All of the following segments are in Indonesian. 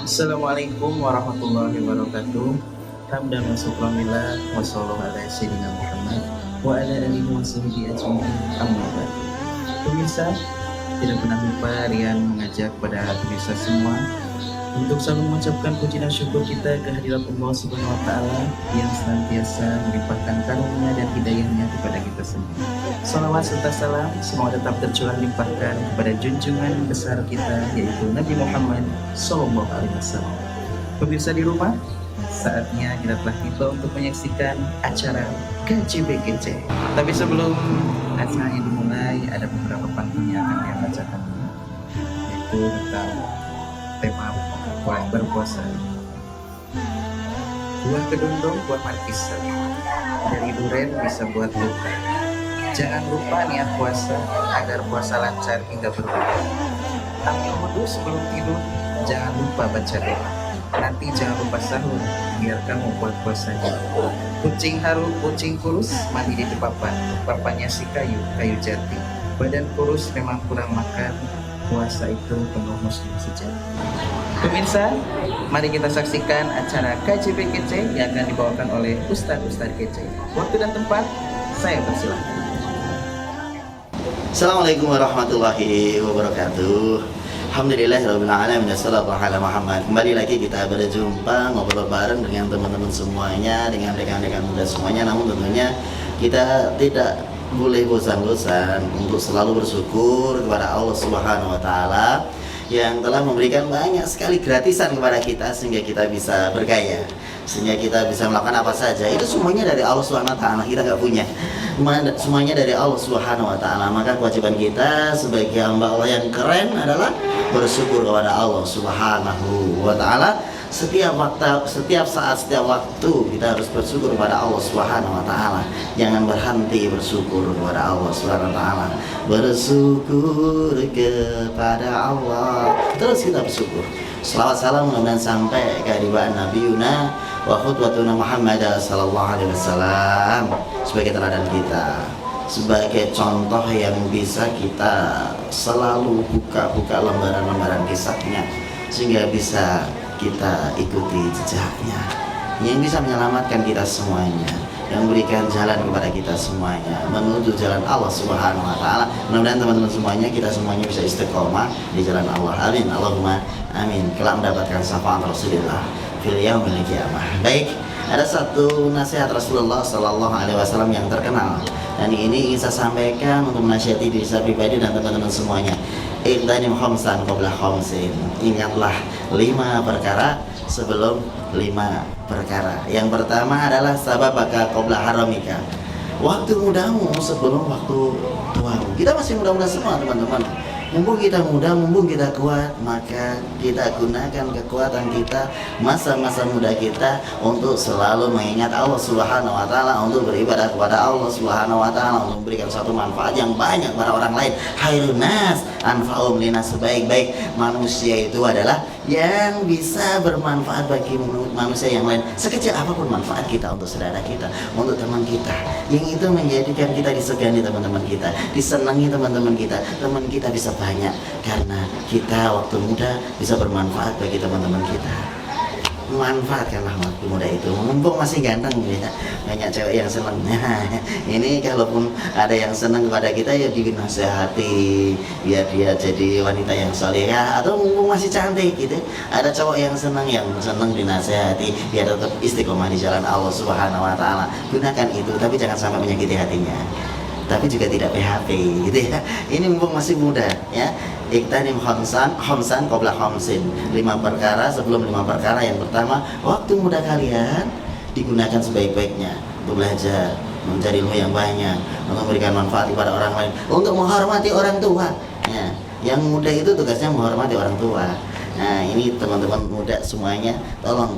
Assalamualaikum warahmatullahi wabarakatuh. Hamdan wa syukran lillah wa sallallahu ala sayyidina Muhammad wa ala alihi wa sahbihi ajmain. Amma ba'du. Pemirsa, tidak pernah lupa Rian mengajak pada pemirsa semua untuk selalu mengucapkan puji dan syukur kita kehadirat Allah Subhanahu wa taala yang senantiasa melimpahkan karunia dan hidayahnya kepada kita semua. Salawat serta salam semoga tetap tercurah limpahkan kepada junjungan besar kita yaitu Nabi Muhammad Sallallahu Alaihi Wasallam. Pemirsa di rumah, saatnya kita telah tiba untuk menyaksikan acara KJBKC. Tapi sebelum acaranya dimulai, ada beberapa pantun yang akan saya bacakan dulu, yaitu tentang tema berpuasa. Buah kedondong buat markisa, dari duren bisa buat luka. Jangan lupa niat puasa agar puasa lancar hingga berbuka. Ambil wudhu sebelum tidur, jangan lupa baca doa. Nanti jangan lupa sahur, biar kamu buat puasanya. Kucing harum, kucing kurus, mandi di papan. Papannya si kayu jati. Badan kurus memang kurang makan, puasa itu penuh muslim sejati. Pemirsa, mari kita saksikan acara KJBKC yang akan dibawakan oleh Ustadz kece. Waktu dan tempat, saya persilahkan. Assalamualaikum warahmatullahi wabarakatuh. Alhamdulillahirabbil alamin wassalatu ala Muhammad. Kembali lagi kita berjumpa ngobrol bareng dengan teman-teman semuanya, dengan rekan-rekan muda semuanya. Namun tentunya kita tidak boleh bosan-bosan untuk selalu bersyukur kepada Allah Subhanahu wa taala yang telah memberikan banyak sekali gratisan kepada kita sehingga kita bisa bergaya, sehingga kita bisa melakukan apa saja. Itu semuanya dari Allah Subhanahu wa taala, kita nggak punya. Semuanya dari Allah Subhanahu wa taala. Maka kewajiban kita sebagai hamba Allah yang keren adalah bersyukur kepada Allah Subhanahu wa taala. Setiap saat, setiap waktu kita harus bersyukur kepada Allah Subhanahu wa taala. Jangan berhenti bersyukur kepada Allah Subhanahu wa taala. Bersyukur kepada Allah. Terus kita bersyukur. Selawat salam mudah-mudahan sampai kehadiran Nabi Yuna wa khutwatuna Muhammad sallallahu alaihi wasallam sebagai teladan kita, sebagai contoh yang bisa kita selalu buka lembaran-lembaran kisahnya sehingga bisa kita ikuti jejaknya, yang bisa menyelamatkan kita semuanya, yang memberikan jalan kepada kita semuanya menuju jalan Allah Subhanahu wa taala. Mudah-mudahan teman-teman semuanya, kita semuanya bisa istiqomah di jalan Allah. Amin, Allahumma amin. Kelak mendapatkan syafaat Rasulullah fil yaumil qiyamah. Baik, ada satu nasihat Rasulullah Sallallahu Alaihi Wasallam yang terkenal, dan ini ingin saya sampaikan untuk menasihati diri saya pribadi dan teman-teman semuanya. Intanim khamsan qabla khamsin. Ingatlah 5 perkara sebelum 5 perkara. Yang pertama adalah sababaka qabla haramika. Waktu mudamu sebelum waktu tuamu. Kita masih muda-muda semua teman-teman. Mumpung kita muda, mumpung kita kuat, maka kita gunakan kekuatan kita, masa-masa muda kita untuk selalu mengingat Allah Subhanahu wa taala, untuk beribadah kepada Allah Subhanahu wa taala, untuk memberikan suatu manfaat yang banyak pada orang lain. Khairun nas anfa'um linas, sebaik-baik manusia itu adalah yang bisa bermanfaat bagi manusia yang lain. Sekecil apapun manfaat kita untuk saudara kita, untuk teman kita, yang itu menjadikan kita disegani teman-teman kita, disenangi teman-teman kita bisa banyak karena kita waktu muda bisa bermanfaat bagi teman-teman kita. Manfaatkanlah waktu muda itu, mumpung masih ganteng ya. Banyak cewek yang senang. Ini kalaupun ada yang senang kepada kita ya dinasehati biar dia jadi wanita yang salehah, atau mumpung masih cantik gitu, ada cowok yang senang dinasehati biar tetap istiqomah di jalan Allah Subhanahu wa taala. Gunakan itu, tapi jangan sampai menyakiti hatinya, tapi juga tidak PHP gitu ya. Ini mumpung masih muda ya. Iktanim khamsan qabla khamsin. 5 perkara sebelum 5 perkara. Yang pertama, waktu muda kalian digunakan sebaik-baiknya untuk belajar, mencari ilmu yang banyak, untuk memberikan manfaat kepada orang lain, untuk menghormati orang tua ya. Yang muda itu tugasnya menghormati orang tua. Nah, ini teman-teman muda semuanya, tolong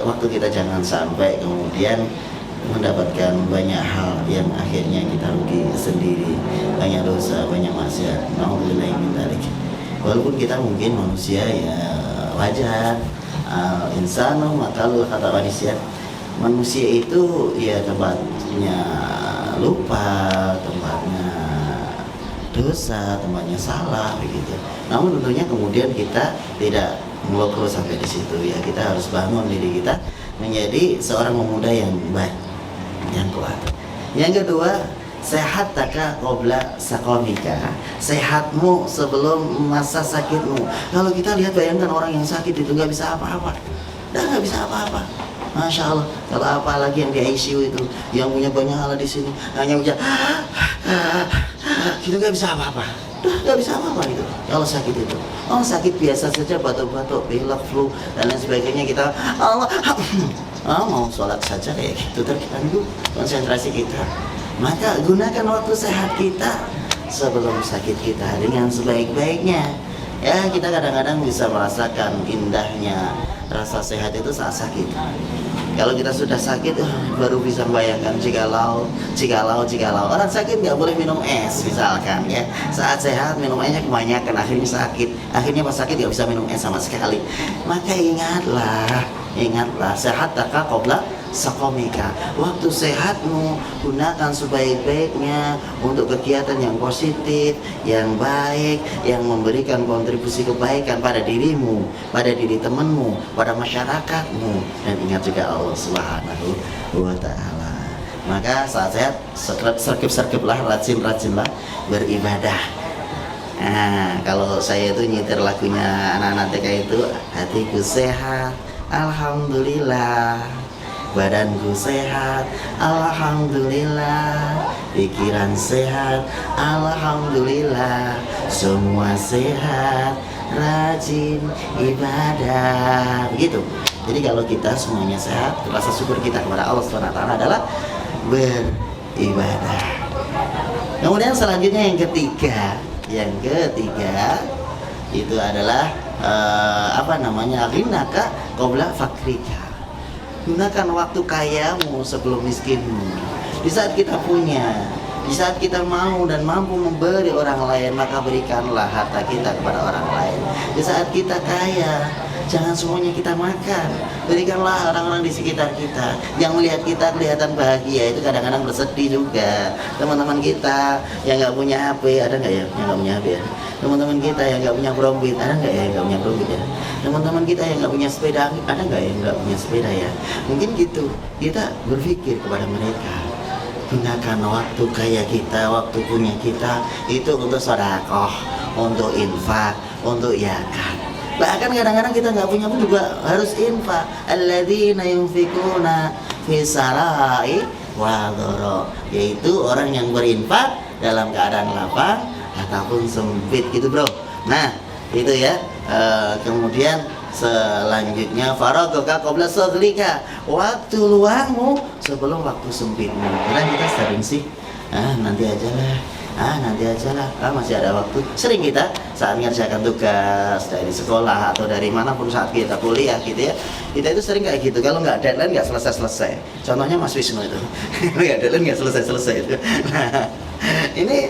waktu kita jangan sampai kemudian mendapatkan banyak hal yang akhirnya kita rugi sendiri, banyak dosa, banyak maksiat. Nauzubillah min dzalik. Walaupun kita mungkin manusia ya wajar, insanu makalul kata manusia itu ya tempatnya lupa, tempatnya dosa, temannya salah begitu. Namun tentunya kemudian kita tidak melokro sampai di situ ya. Kita harus bangun diri kita menjadi seorang pemuda yang baik, yang kuat. Yang kedua, sehat taka qabla sakomika. Sehatmu sebelum masa sakitmu. Kalau kita lihat, bayangkan orang yang sakit itu nggak bisa apa-apa, nggak bisa apa-apa. Masya Allah, kalau apalagi yang di ICU itu, yang punya banyak hal di sini, hanya bisa, gitu nggak bisa apa-apa, nggak bisa apa-apa gitu. Kalau sakit itu, oh sakit biasa saja, batuk-batuk, pilek, flu dan lain sebagainya, kita Allah, mau sholat saja kayak gitu terganggu konsentrasi kita. Maka gunakan waktu sehat kita sebelum sakit kita dengan sebaik-baiknya. Ya, kita kadang-kadang bisa merasakan indahnya rasa sehat itu saat sakit. Kalau kita sudah sakit, baru bisa membayangkan jikalau orang sakit nggak boleh minum es misalkan ya. Saat sehat minum esnya kebanyakan, akhirnya sakit. Akhirnya pas sakit nggak bisa minum es sama sekali. Maka ingatlah sehat taka qabla sakomika. Waktu sehatmu gunakan sebaik-baiknya untuk kegiatan yang positif, yang baik, yang memberikan kontribusi kebaikan pada dirimu, pada diri temanmu, pada masyarakatmu, dan ingat juga Allah Subhanahu wa Ta'ala. Maka saat sehat, sergap-sergaplah, rajin-rajinlah beribadah. Nah, kalau saya itu nyetir lagunya anak-anak TK itu, hatiku sehat, alhamdulillah. Badanku sehat, alhamdulillah. Pikiran sehat, alhamdulillah. Semua sehat, rajin ibadah. Begitu. Jadi kalau kita semuanya sehat, rasa syukur kita kepada Allah SWT adalah beribadah. Kemudian selanjutnya yang ketiga itu adalah ghinaka qabla fakrika. Gunakan waktu kayamu sebelum miskinmu. Di saat kita punya, di saat kita mau dan mampu memberi orang lain, maka berikanlah harta kita kepada orang lain. Di saat kita kaya, jangan semuanya kita makan. Berikanlah orang-orang di sekitar kita. Yang melihat kita kelihatan bahagia itu kadang-kadang bersedih juga. Teman-teman kita yang nggak punya HP, ada nggak ya yang nggak punya HP ya? Teman-teman kita yang nggak punya profit, ada nggak ya yang nggak punya profit ya? Teman-teman kita yang nggak punya sepeda, ada nggak yang nggak punya sepeda ya? Mungkin gitu. Kita berpikir kepada mereka. Gunakan waktu kaya kita, waktu punya kita itu untuk sedekah, untuk infak, untuk zakat. Bahkan kadang-kadang kita nggak punya pun juga harus infak. Alladzina yunfikuna fi sarai wa dharra, yaitu orang yang berinfak dalam keadaan lapang ataupun sempit gitu bro. Nah itu ya. Kemudian selanjutnya faragaka qabla saghlika, waktu luangmu sebelum waktu sempitmu. Kadang kita sering sih nanti aja lah, masih ada waktu. Sering kita saat mengerjakan tugas dari sekolah atau dari manapun saat kita kuliah gitu ya, kita itu sering kayak gitu. Kalau nggak deadline nggak selesai. Contohnya Mas Wisnu itu nggak deadline nggak selesai itu. Nah ini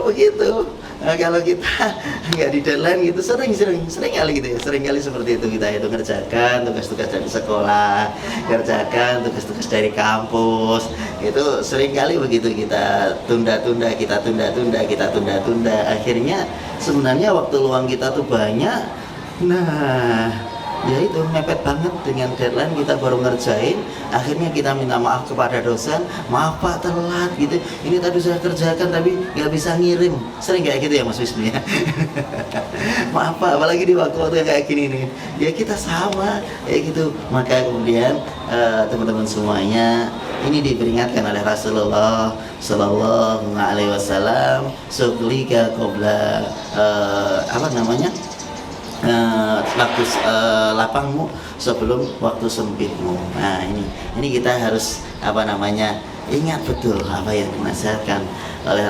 begitu. Kalau kita nggak di deadline gitu, sering kali gitu ya, sering kali seperti itu kita itu ngerjakan tugas-tugas dari sekolah, kerjakan tugas-tugas dari kampus, itu sering kali begitu kita tunda-tunda, akhirnya sebenarnya waktu luang kita tuh banyak. Nah ya itu mepet banget dengan deadline, kita baru ngerjain, akhirnya kita minta maaf kepada dosen, maaf Pak telat gitu, ini tadi saya kerjakan tapi nggak bisa ngirim. Sering kayak gitu ya Mas Wisnu ya. Maaf Pak, apalagi di waktu-waktu yang kayak gini nih ya, kita sama kayak gitu. Maka kemudian teman-teman semuanya, ini diperingatkan oleh Rasulullah Sallallahu Alaihi Wasallam, suglika qabla waktu lapangmu sebelum waktu sempitmu. Nah ini kita harus ingat betul apa yang dinasihatkan oleh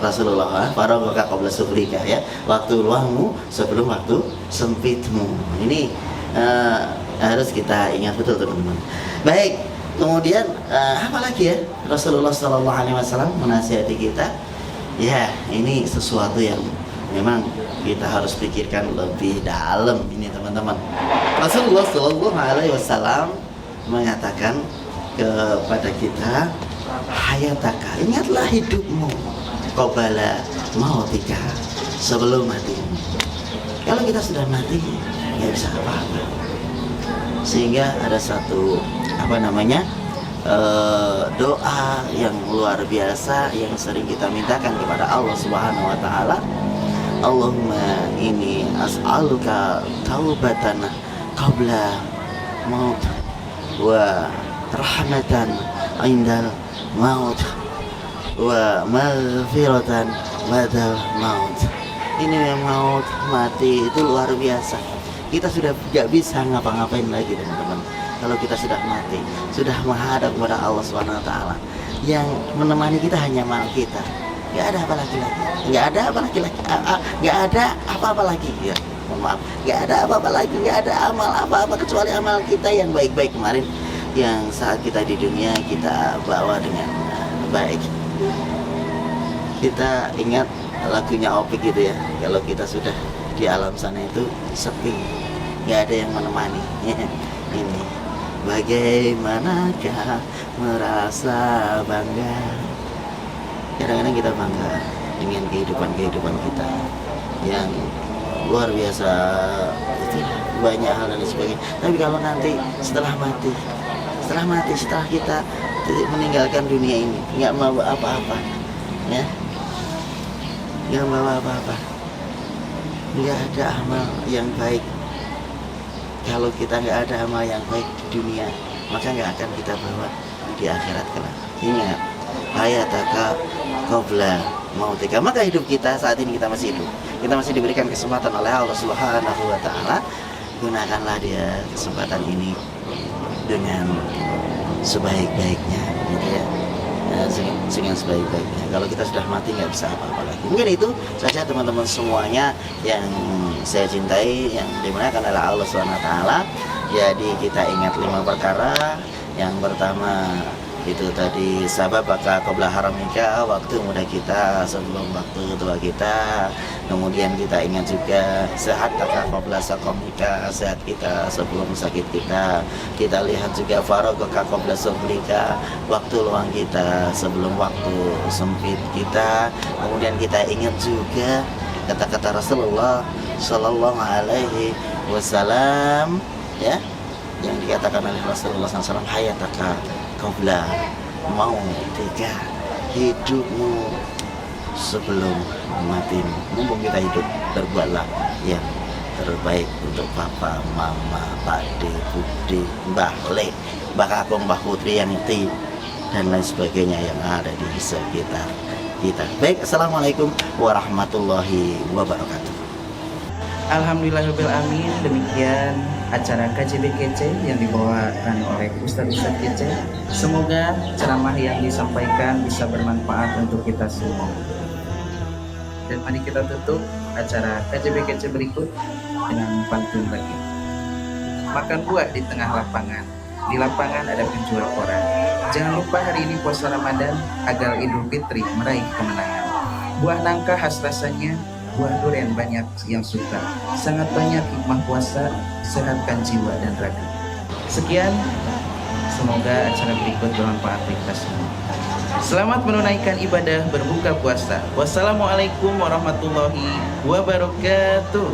Rasulullah, faragaka qabla sughlika ya, waktu luangmu sebelum waktu sempitmu. Ini harus kita ingat betul teman-teman. Baik, kemudian apa lagi ya Rasulullah Sallallahu Alaihi Wasallam menasihati kita ya, ini sesuatu yang memang kita harus pikirkan lebih dalam ini teman-teman. Rasulullah Shallallahu Alaihi Wasallam mengatakan kepada kita, hayataka, ingatlah hidupmu, qabala mautika, sebelum mati. Kalau kita sudah mati, nggak bisa apa-apa. Sehingga ada satu doa yang luar biasa yang sering kita mintakan kepada Allah Subhanahu wa taala. Allahumma inni as'aluka taubatan qabla maut wa rahmatan indal maut wa maghfiratan badal maut. Ini yang maut, mati itu luar biasa. Kita sudah gak bisa ngapa-ngapain lagi teman-teman. Kalau kita sudah mati, sudah menghadap kepada Allah Subhanahu wa taala. Yang menemani kita hanya mal kita. Gak ada apa lagi. Gak ada apa lagi. Gak ada apa-apa lagi. Ya, mohon maaf. Gak ada apa-apa lagi. Gak ada amal apa-apa kecuali amal kita yang baik-baik kemarin. Yang saat kita di dunia kita bawa dengan baik. Kita ingat lagunya Opik gitu ya. Kalau kita sudah di alam sana itu sepi, nggak ada yang menemani. Ini bagaimanakah merasa bangga. Kadang-kadang kita bangga dengan kehidupan kita yang luar biasa, itu banyak hal dan sebagainya. Tapi kalau nanti setelah kita meninggalkan dunia ini, nggak membawa apa-apa, ya, nggak membawa apa-apa, nggak ada amal yang baik. Kalau kita nggak ada amal yang baik di dunia, maka nggak akan kita bawa di akhirat kelak. Ingat, hayataka qabla mautika. Maka hidup kita saat ini, kita masih hidup, kita masih diberikan kesempatan oleh Allah Subhanahu wa taala. Gunakanlah dia kesempatan ini dengan sebaik-baiknya, gitu ya. Dengan sebaik-baiknya. Kalau kita sudah mati nggak bisa apa-apa lagi. Mungkin itu saja teman-teman semuanya yang saya cintai, yang dimuliakan oleh Allah Subhanahu wa taala. Jadi kita ingat 5 perkara. Yang pertama itu tadi sababaka qabla haramika, waktu muda kita sebelum waktu tua kita. Kemudian kita ingat juga sehataka qabla saqamika, sehat kita sebelum sakit kita. Kita lihat juga faragaka qabla sughlika, waktu luang kita sebelum waktu sempit kita. Kemudian kita ingat juga kata-kata Rasulullah Sallallahu Alaihi Wasallam, ya, yang dikatakan oleh Rasulullah SAW, hayataka qabla mautika, hidupmu sebelum matimu. Mumpung kita hidup, berbuatlah yang terbaik untuk papa, mama, pakde, bude, mbah le, mbah kakung, mbah putri, yang itu dan lain sebagainya yang ada di sekitar kita. Baik, assalamualaikum warahmatullahi wabarakatuh. Alhamdulillahirrahmanirrahim. Demikian acara KJB Kece yang dibawakan oleh Ustadz Kece. Semoga ceramah yang disampaikan bisa bermanfaat untuk kita semua. Dan mari kita tutup acara KJB Kece berikut dengan pantun lagi. Makan buah di tengah lapangan. Di lapangan ada penjual koran. Jangan lupa hari ini puasa Ramadan agar Idul Fitri meraih kemenangan. Buah nangka khas rasanya, buah durian banyak yang suka. Sangat banyak hikmah puasa, sehatkan jiwa dan raga. Sekian, semoga acara berikut bermanfaat bagi kita semua. Selamat menunaikan ibadah berbuka puasa. Wassalamualaikum warahmatullahi wabarakatuh.